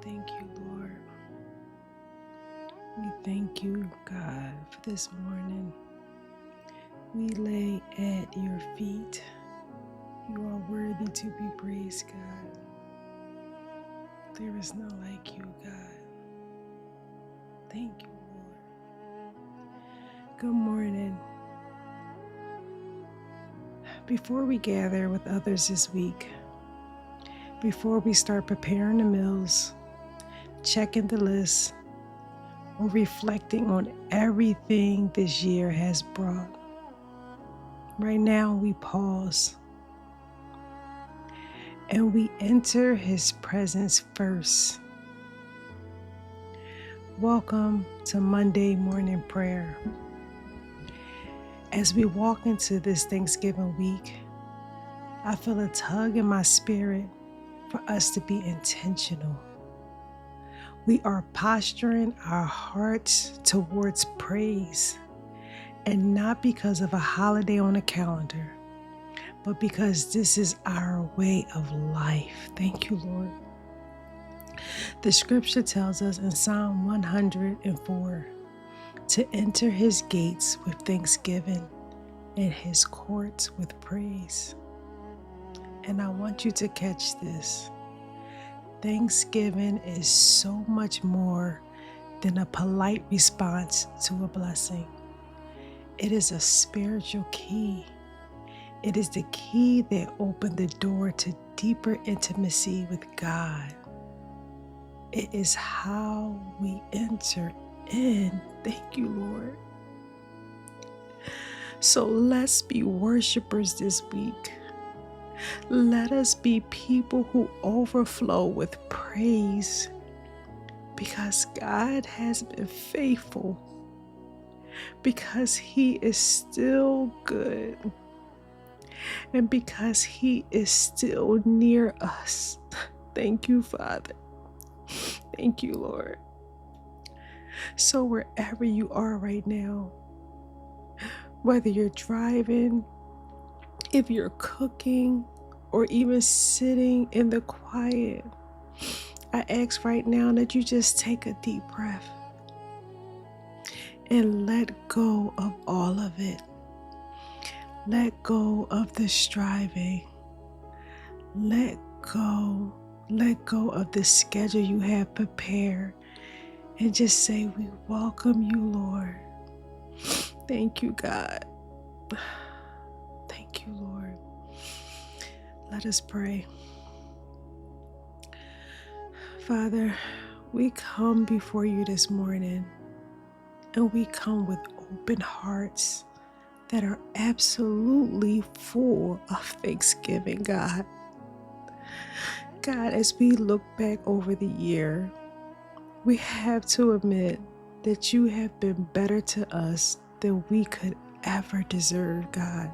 Thank you, Lord. We thank you, God, for this morning. We lay at your feet. You are worthy to be praised, God. There is none like you, God. Thank you, Lord. Good morning. Before we gather with others this week, before we start preparing the meals, checking the list, or reflecting on everything this year has brought, right now we pause and we enter His presence first. Welcome to Monday morning prayer. As we walk into this Thanksgiving week, I feel a tug in my spirit for us to be intentional. We are posturing our hearts towards praise, and not because of a holiday on a calendar, but because this is our way of life. Thank you, Lord. The scripture tells us in Psalm 104 to enter His gates with thanksgiving and His courts with praise. And I want you to catch this. Thanksgiving is so much more than a polite response to a blessing. It is a spiritual key. It is the key that opened the door to deeper intimacy with God. It is how we enter in. Thank you, Lord. So let's be worshipers this week. Let us be people who overflow with praise, because God has been faithful, because He is still good, and because He is still near us. Thank you, Father. Thank you, Lord. So wherever you are right now, whether you're driving, if you're cooking, or even sitting in the quiet, I ask right now that you just take a deep breath and let go of all of it. Let go of the striving. Let go of the schedule you have prepared, and just say, we welcome you, Lord. Thank you, God. Thank you, Lord. Let us pray. Father, we come before you this morning, and we come with open hearts that are absolutely full of thanksgiving, God. God, as we look back over the year, we have to admit that you have been better to us than we could ever deserve, God.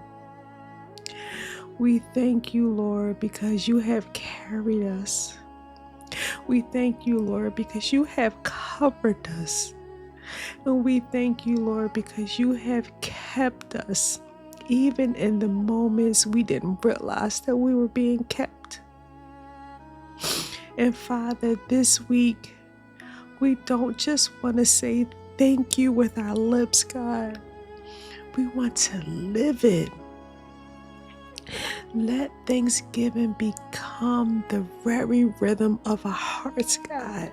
We thank you, Lord, because you have carried us. We thank you, Lord, because you have covered us. And we thank you, Lord, because you have kept us, even in the moments we didn't realize that we were being kept. And Father, this week, we don't just want to say thank you with our lips, God. We want to live it. Let Thanksgiving become the very rhythm of our hearts, God.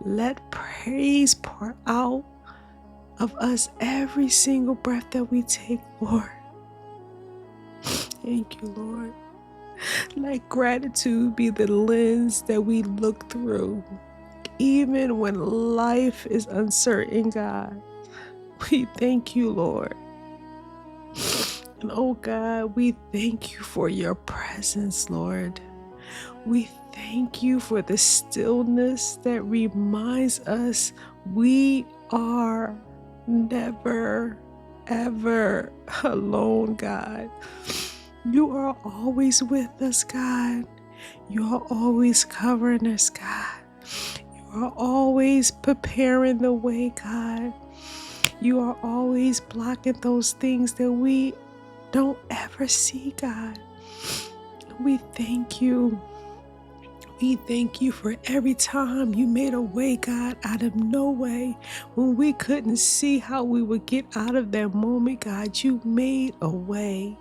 Let praise pour out of us every single breath that we take, Lord. Thank you, Lord. Let gratitude be the lens that we look through, even when life is uncertain, God. We thank you, Lord. And oh God, we thank you for your presence, Lord. We thank you for the stillness that reminds us we are never, ever alone, God. You are always with us, God. You are always covering us, God. You are always preparing the way, God. You are always blocking those things that we don't ever see, God. We thank you. We thank you for every time you made a way, God, out of no way. When we couldn't see how we would get out of that moment, God, you made a way.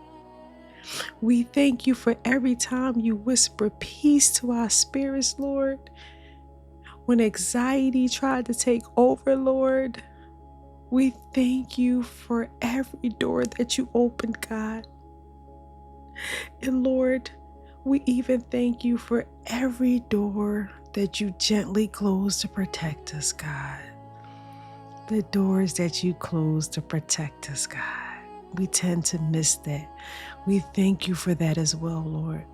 We thank you for every time you whisper peace to our spirits, Lord. When anxiety tried to take over, Lord, we thank you for every door that you opened, God. And Lord, we even thank you for every door that you gently close to protect us, God. The doors that you close to protect us, God. We tend to miss that. We thank you for that as well, Lord.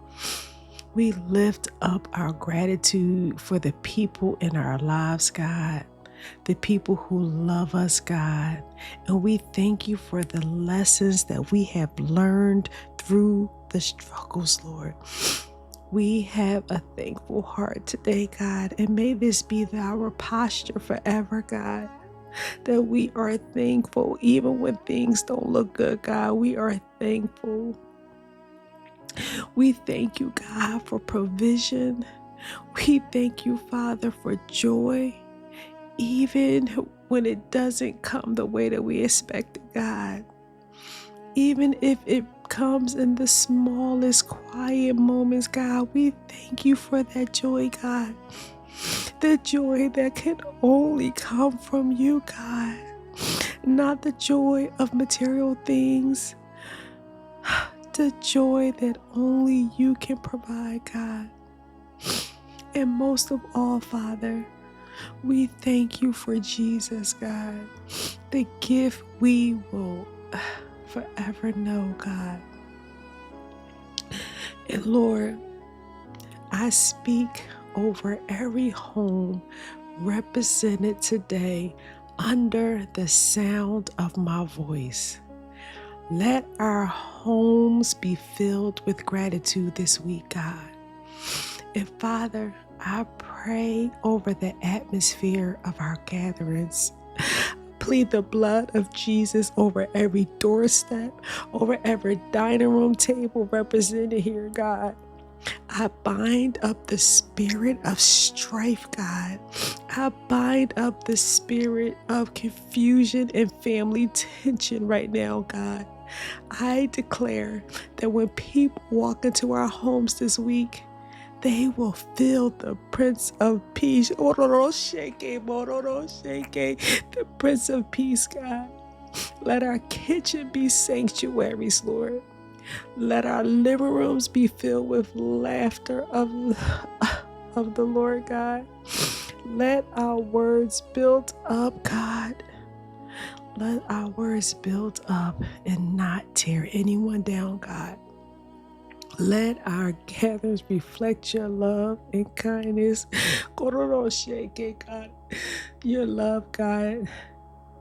We lift up our gratitude for the people in our lives, God. The people who love us, God. And we thank you for the lessons that we have learned through the struggles, Lord. We have a thankful heart today, God, and may this be our posture forever, God, that we are thankful even when things don't look good, God. We are thankful. We thank you, God, for provision. We thank you, Father, for joy, even when it doesn't come the way that we expect it, God. Even if it comes in the smallest quiet moments, God, we thank you for that joy, God. The joy that can only come from you, God. Not the joy of material things. The joy that only you can provide, God. And most of all, Father, we thank you for Jesus, God. The gift we will forever know, God. And Lord, I speak over every home represented today under the sound of my voice. Let our homes be filled with gratitude this week, God. And Father, I pray over the atmosphere of our gatherings. Plead the blood of Jesus over every doorstep, over every dining room table represented here, God. I bind up the spirit of strife, God. I bind up the spirit of confusion and family tension right now, God. I declare that when people walk into our homes this week, they will feel the Prince of Peace. The Prince of Peace, God. Let our kitchen be sanctuaries, Lord. Let our living rooms be filled with laughter of the Lord, God. Let our words build up, God. Let our words build up and not tear anyone down, God. Let our gatherings reflect your love and kindness. God. Your love, God.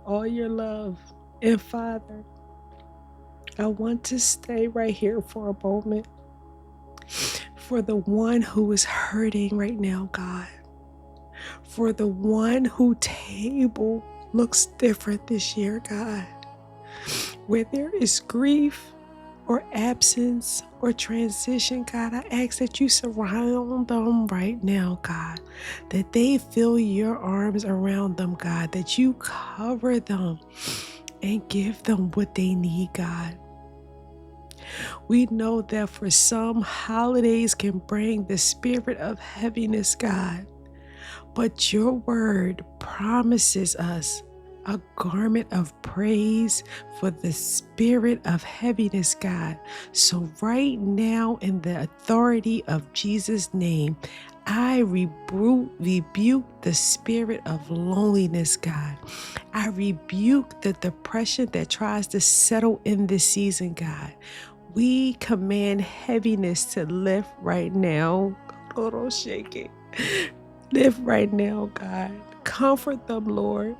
All your love. And Father, I want to stay right here for a moment. For the one who is hurting right now, God. For the one whose table looks different this year, God. Where there is grief or absence or transition, God, I ask that you surround them right now, God. That they feel your arms around them, God. That you cover them and give them what they need, God. We know that for some, holidays can bring the spirit of heaviness, God. But your word promises us a garment of praise for the spirit of heaviness, God. So right now, in the authority of Jesus' name, I rebuke the spirit of loneliness, God. I rebuke the depression that tries to settle in this season, God. We command heaviness to lift right now. Don't shake it. Live right now, God. Comfort them, Lord.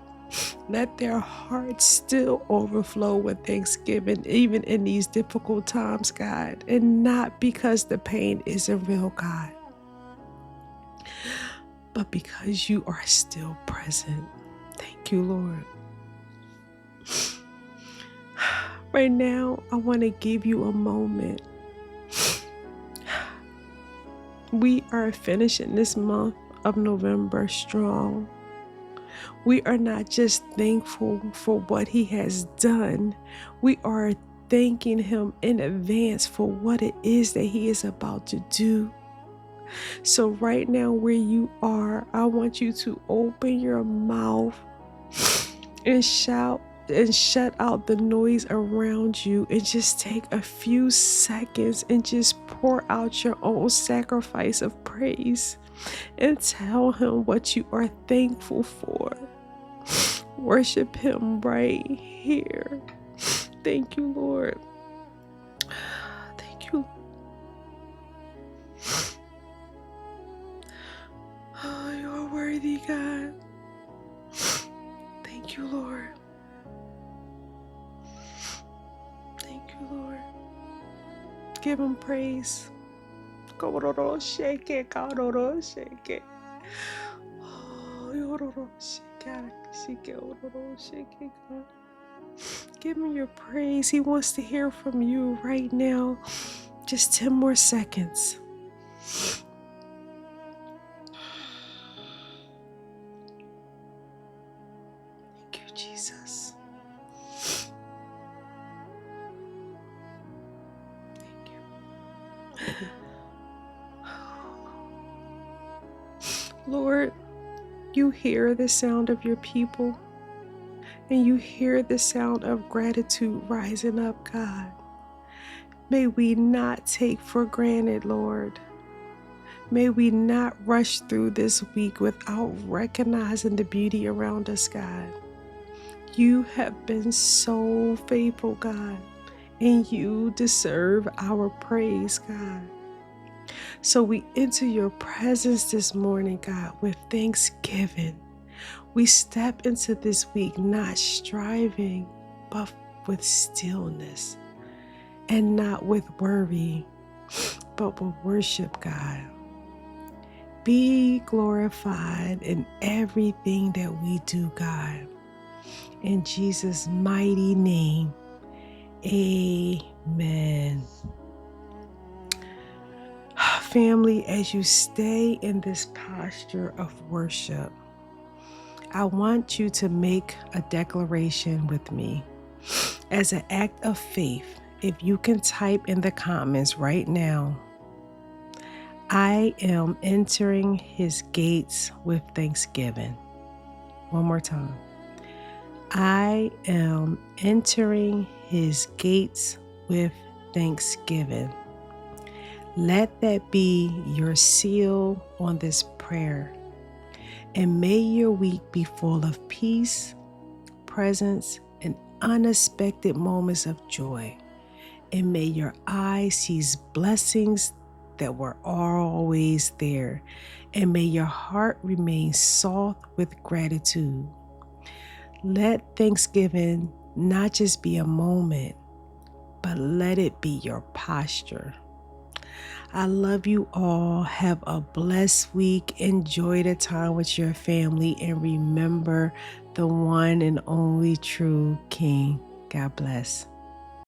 Let their hearts still overflow with thanksgiving, even in these difficult times, God. And not because the pain isn't real, God, but because you are still present. Thank you, Lord. Right now, I want to give you a moment We are finishing this month of November strong. We are not just thankful for what He has done, we are thanking Him in advance for what it is that He is about to do. So right now where you are, I want you to open your mouth and shout and shut out the noise around you, and just take a few seconds and just pour out your own sacrifice of praise and tell Him what you are thankful for. Worship Him right here. Thank you, Lord. Thank you. Oh, you are worthy, God. Thank you, Lord. Thank you, Lord. Give Him praise. Shake it, shake it. Oh, shake it, God. Give Him your praise. He wants to hear from you right now. Just 10 more seconds. Thank you, Jesus. Thank you. Lord, you hear the sound of your people, and you hear the sound of gratitude rising up, God. May we not take for granted, Lord. May we not rush through this week without recognizing the beauty around us, God. You have been so faithful, God, and you deserve our praise, God. So we enter your presence this morning, God, with thanksgiving. We step into this week not striving, but with stillness, and not with worry, but with worship, God. Be glorified in everything that we do, God. In Jesus' mighty name, amen. Family, as you stay in this posture of worship, I want you to make a declaration with me. As an act of faith, if you can type in the comments right now, I am entering His gates with thanksgiving. One more time. I am entering His gates with thanksgiving. Let that be your seal on this prayer. And may your week be full of peace, presence, and unexpected moments of joy. And may your eyes see blessings that were always there. And may your heart remain soft with gratitude. Let Thanksgiving not just be a moment, but let it be your posture. I love you all. Have a blessed week. Enjoy the time with your family, and remember the one and only true King. God bless.